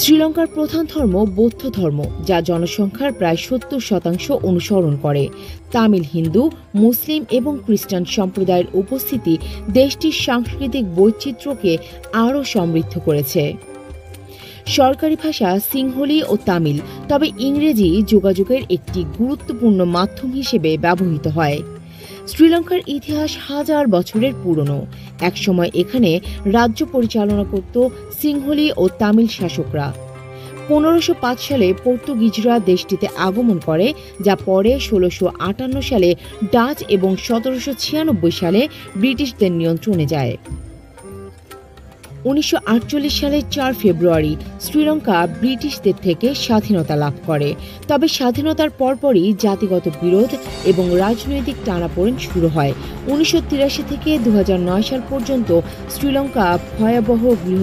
শ্রীলঙ্কার প্রধান ধর্ম বৌদ্ধ ধর্ম, যা জনসংখ্যার প্রায় ৭০% অনুসরণ করে। তামিল, হিন্দু, মুসলিম এবং খ্রিস্টান সম্প্রদায়ের উপস্থিতি দেশটির সাংস্কৃতিক বৈচিত্র্যকে আরও সমৃদ্ধ করেছে। সরকারি ভাষা সিংহলি ও তামিল, তবে ইংরেজি যোগাযোগের একটি গুরুত্বপূর্ণ মাধ্যম হিসেবে ব্যবহৃত হয়। শ্রীলঙ্কার ইতিহাস হাজার বছরের পুরনো। একসময় এখানে রাজ্য পরিচালনা করত সিংহলি ও তামিল শাসকরা। 1505 সালে পর্তুগিজরা দেশটিতে আগমন করে, যা পরে 1658 সালে ডাচ এবং 1796 সালে ব্রিটিশদের নিয়ন্ত্রণে যায়। 1948 সালের 4 ফেব্রুয়ারি শ্রীলঙ্কা ব্রিটিশদের থেকে স্বাধীনতা লাভ করে। তবে স্বাধীনতার পরপরই জাতিগত বিরোধ এবং রাজনৈতিক টানাপোড়েন শুরু হয়। 1983 থেকে 2009 সাল পর্যন্ত শ্রীলঙ্কা ভয়াবহ গৃহ